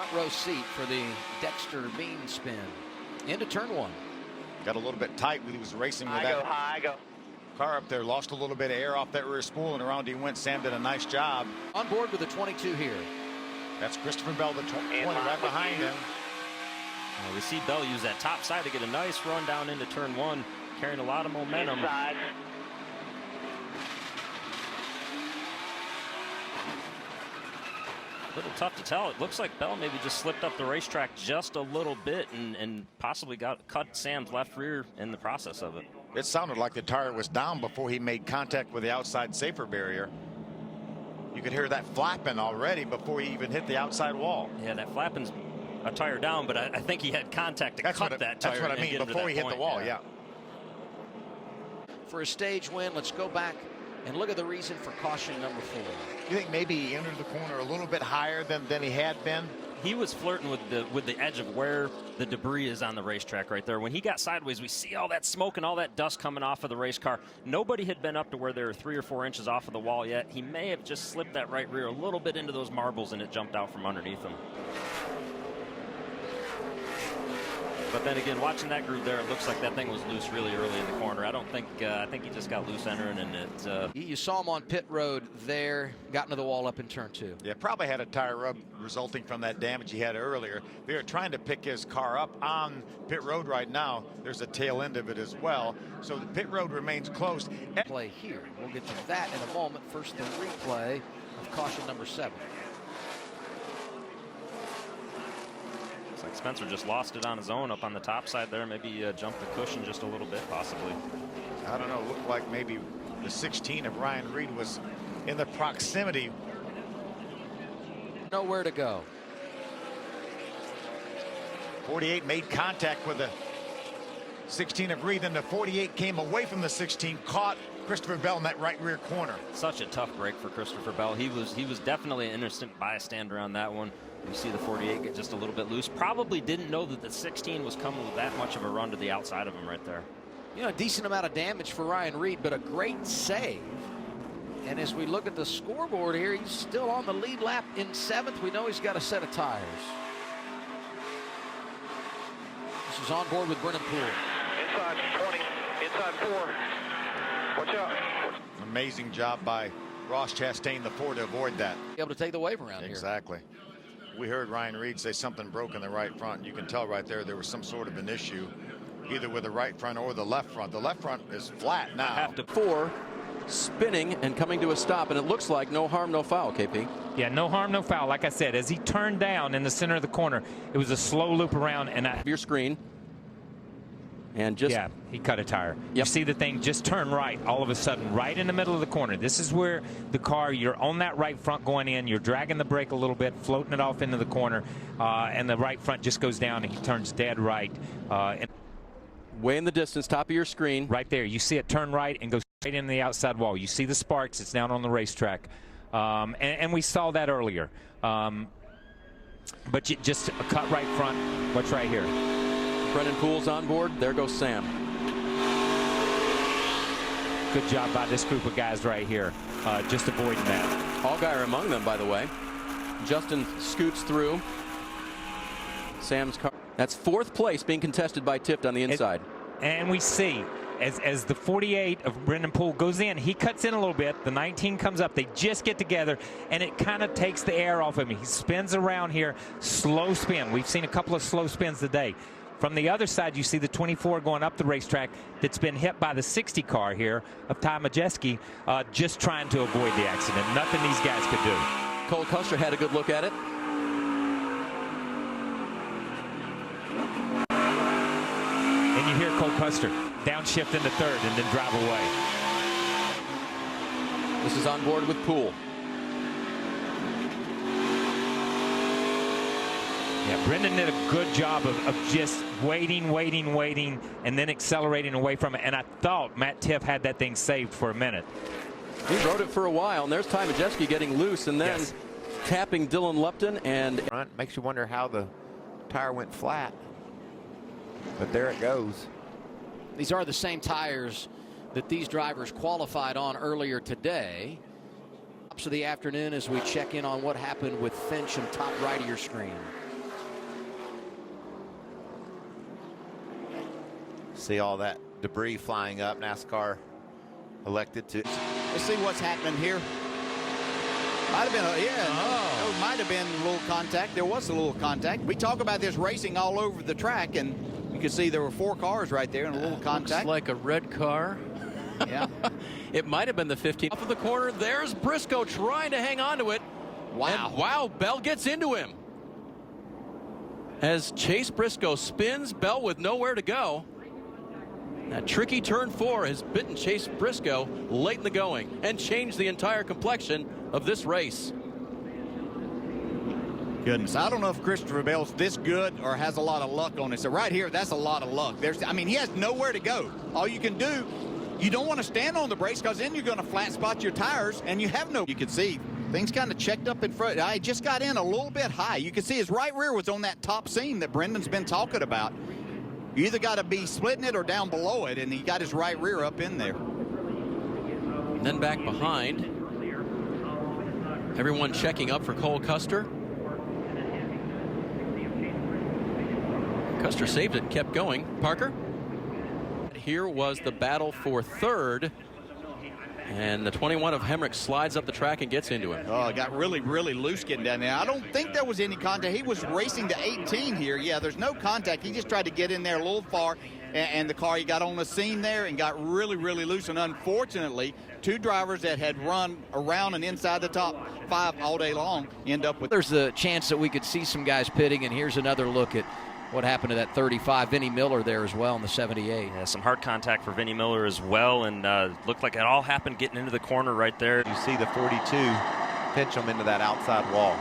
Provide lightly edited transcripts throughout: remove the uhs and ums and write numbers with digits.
front row seat for the Dexter Bean spin into turn one. Got a little bit tight when he was racing with I go. car up there. Lost a little bit of air off that rear spool, and around he went. Sam did a nice job. On board with the 22 here. That's Christopher Bell, the 20 right behind him. We see Bell use that top side to get a nice run down into turn one, carrying a lot of momentum. Inside. A little tough to tell. It looks like Bell maybe just slipped up the racetrack just a little bit and possibly cut Sam's left rear in the process of it. It sounded like the tire was down before he made contact with the outside safer barrier. You could hear that flapping already before he even hit the outside wall. Yeah, that flapping's a tire down, but I think he had contact to cut that tire. That's what I mean, before he hit the wall, yeah. For a stage win, let's go back and look at the reason for caution number 4. You think maybe he entered the corner a little bit higher than he had been? He was flirting with the edge of where the debris is on the racetrack right there. When he got sideways, we see all that smoke and all that dust coming off of the race car. Nobody had been up to where they were 3 or 4 inches off of the wall yet. He may have just slipped that right rear a little bit into those marbles and it jumped out from underneath him. But then again, watching that groove there, it looks like that thing was loose really early in the corner. I think he just got loose entering, and it. You saw him on pit road there, got into the wall up in turn 2. Yeah, probably had a tire rub resulting from that damage he had earlier. They are trying to pick his car up on pit road right now. There's a tail end of it as well. So the pit road remains closed. Play here. We'll get to that in a moment. First, the replay of caution number 7. Looks like Spencer just lost it on his own up on the top side there. Maybe jumped the cushion just a little bit, possibly. I don't know. It looked like maybe the 16 of Ryan Reed was in the proximity. Nowhere to go. 48 made contact with the 16 of Reed, and the 48 came away from the 16, caught Christopher Bell in that right rear corner. Such a tough break for Christopher Bell. He was definitely an innocent bystander on that one. You see the 48 get just a little bit loose. Probably didn't know that the 16 was coming with that much of a run to the outside of him right there. You know, a decent amount of damage for Ryan Reed, but a great save. And as we look at the scoreboard here, he's still on the lead lap in 7th. We know he's got a set of tires. This is on board with Brennan Poole. Inside 20, inside 4. Watch out. Amazing job by Ross Chastain, the 4, to avoid that. Be able to take the wave around here. Exactly. We heard Ryan Reed say something broke in the right front. You can tell right there was some sort of an issue, either with the right front or the left front. The left front is flat now. Have to 4, spinning and coming to a stop, and it looks like no harm, no foul, KP. Yeah, no harm, no foul. Like I said, as he turned down in the center of the corner, it was a slow loop around, and your screen. And just yeah, he cut a tire. Yep. You see the thing just turn right all of a sudden, right in the middle of the corner. This is where the car, you're on that right front going in, you're dragging the brake a little bit, floating it off into the corner, and the right front just goes down and he turns dead right. And way in the distance, top of your screen. Right there, you see it turn right and go straight into the outside wall. You see the sparks, it's down on the racetrack. And we saw that earlier. But just a cut right front, what's right here. Brennan Poole's on board. There goes Sam. Good job by this group of guys right here, just avoiding that. Allgaier among them, by the way. Justin scoots through. Sam's car. That's 4th place being contested by Tift on the inside. And we see, as the 48 of Brendan Poole goes in, he cuts in a little bit. The 19 comes up. They just get together, and it kind of takes the air off him. He spins around here, slow spin. We've seen a couple of slow spins today. From the other side, you see the 24 going up the racetrack that's been hit by the 60 car here of Ty Majeski, just trying to avoid the accident. Nothing these guys could do. Cole Custer had a good look at it. And you hear Cole Custer downshift into 3rd and then drive away. This is on board with Poole. Yeah, Brendan did a good job of just waiting, and then accelerating away from it. And I thought Matt Tiff had that thing saved for a minute. He rode it for a while, and there's Ty Majeski getting loose, and then tapping Dylan Lupton. And front makes you wonder how the tire went flat. But there it goes. These are the same tires that these drivers qualified on earlier today. Of the afternoon as we check in on what happened with Finch and top right of your screen. See all that debris flying up. NASCAR elected to. Let's see what's happening here. Might have been there might have been a little contact. There was a little contact. We talk about this racing all over the track, and you can see there were 4 cars right there and a little contact. Looks like a red car. Yeah. It might have been the 15. Off of the corner, there's Briscoe trying to hang on to it. Wow. And wow, Bell gets into him. As Chase Briscoe spins, Bell with nowhere to go. That tricky turn 4 has bitten Chase Briscoe late in the going and changed the entire complexion of this race. Goodness, I don't know if Christopher Bell's this good or has a lot of luck on it. So right here, that's a lot of luck. He has nowhere to go. All you can do, you don't want to stand on the brakes because then you're going to flat spot your tires and you have no. You can see things kind of checked up in front. I just got in a little bit high. You can see his right rear was on that top seam that Brendan's been talking about. You either got to be splitting it or down below it, and he got his right rear up in there. And then back behind. Everyone checking up for Cole Custer. Custer saved it and kept going. Parker? Here was the battle for third. And the 21 of Hemrick slides up the track and gets into him. Oh, it got really, really loose getting down there. I don't think there was any contact. He was racing to 18 here. Yeah, there's no contact. He just tried to get in there a little far, and the car, he got on the scene there and got really, really loose. And unfortunately, 2 drivers that had run around and inside the top 5 all day long end up with. There's a chance that we could see some guys pitting, and here's another look at what happened to that 35. Vinnie Miller there as well in the 78. Yeah, some hard contact for Vinnie Miller as well, and looked like it all happened getting into the corner right there. You see the 42 pinch him into that outside wall.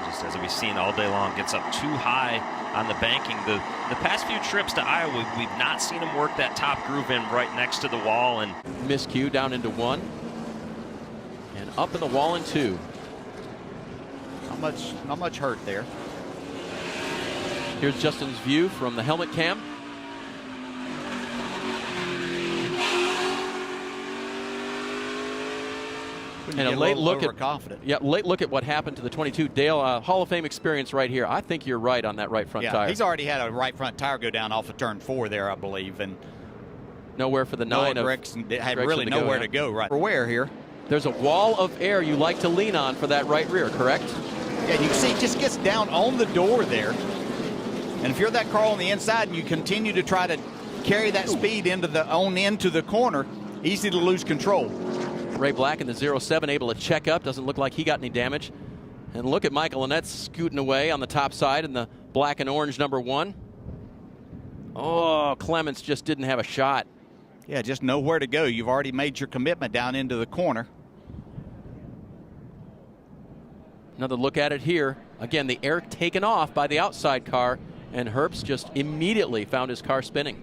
Just as we've seen all day long, gets up too high on the banking. The past few trips to Iowa, we've not seen him work that top groove in right next to the wall. And miscue down into 1. And up in the wall in 2. Not much hurt there. Here's Justin's view from the helmet cam. And a late look at what happened to the 22. Dale, Hall of Fame experience right here. I think you're right on that right front tire. He's already had a right front tire go down off of turn 4 there, I believe, and nowhere for the 9 of had really nowhere to go right. For where here? There's a wall of air you like to lean on for that right rear, correct? Yeah, you can see it just gets down on the door there. And if you're that car on the inside and you continue to try to carry that speed into the corner, easy to lose control. Ray Black in the 07 able to check up. Doesn't look like he got any damage. And look at Michael Lynette scooting away on the top side in the black and orange number 1. Oh, Clements just didn't have a shot. Yeah, just nowhere to go. You've already made your commitment down into the corner. Another look at it here. Again, the air taken off by the outside car, and Herbst just immediately found his car spinning.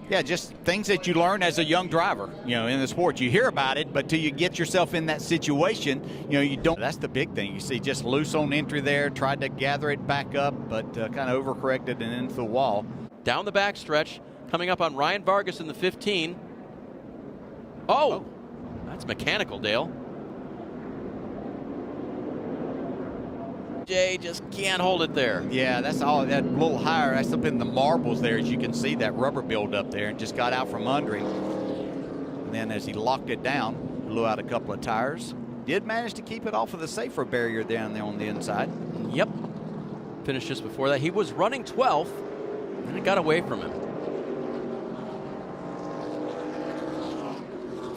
Yeah, just things that you learn as a young driver, in the sport. You hear about it, but till you get yourself in that situation, you don't. That's the big thing. You see just loose on entry there, tried to gather it back up, but kind of overcorrected and into the wall. Down the backstretch, coming up on Ryan Vargas in the 15. Oh, that's mechanical, Dale. Jay just can't hold it there. Yeah, that's all. That little higher. That's up in the marbles there, as you can see that rubber build up there, and just got out from under him. And then as he locked it down, blew out a couple of tires. Did manage to keep it off of the safer barrier down there on the inside. Yep. Finished just before that. He was running 12th, and it got away from him.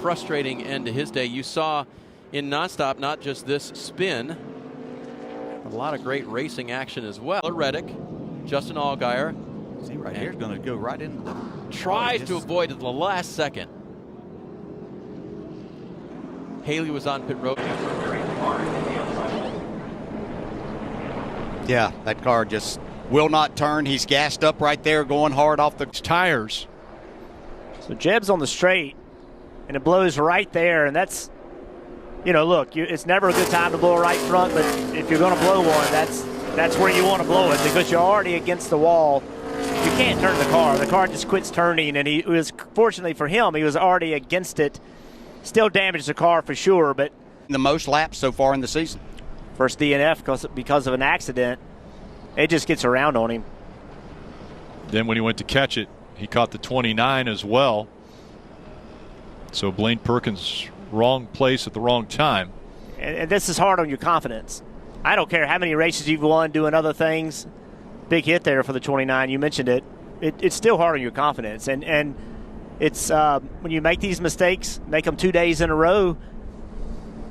Frustrating end to his day. You saw in nonstop not just this spin, a lot of great racing action as well. Reddick, Justin Allgaier. See right here is going to go right in. Tries to avoid it at the last second. Haley was on pit road. Yeah, that car just will not turn. He's gassed up right there, going hard off the tires. So Jeb's on the straight, and it blows right there, and that's, look, it's never a good time to blow a right front, but if you're going to blow one, that's where you want to blow it, because you're already against the wall. You can't turn the car. The car just quits turning, and he was, fortunately for him, he was already against it. Still damaged the car for sure, but the most laps so far in the season. First DNF because of an accident. It just gets around on him. Then when he went to catch it, he caught the 29 as well. So Blaine Perkins, wrong place at the wrong time. And this is hard on your confidence. I don't care how many races you've won doing other things. Big hit there for the 29. You mentioned it. It's still hard on your confidence. And it's when you make these mistakes, make them 2 days in a row,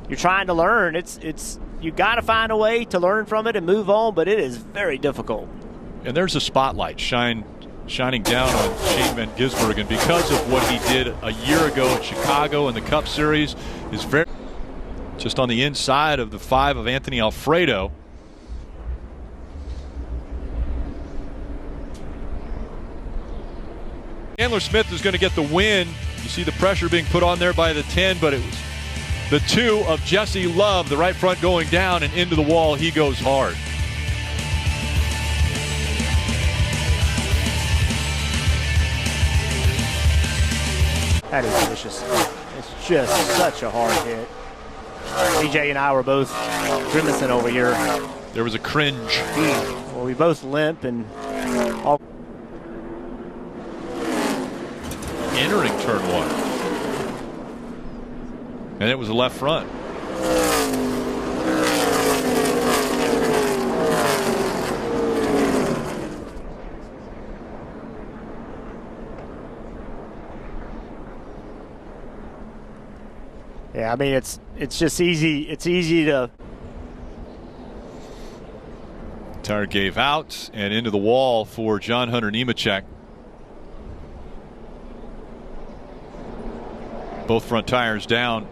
you're trying to learn. It's you got to find a way to learn from it and move on, but it is very difficult. And there's a spotlight shining down on Shane Van Gisbergen because of what he did a year ago at Chicago in the Cup Series. Is very just on the inside of the 5 of Anthony Alfredo. Chandler Smith is going to get the win. You see the pressure being put on there by the 10, but it was the 2 of Jesse Love, the right front going down and into the wall. He goes hard. That is vicious. It's just such a hard hit. DJ and I were both grimacing over here. There was a cringe. Well, we both limp and all. Entering turn 1. And it was a left front. Yeah, I mean it's just easy. It's easy to. Tire gave out and into the wall for John Hunter Nemechek. Both front tires down.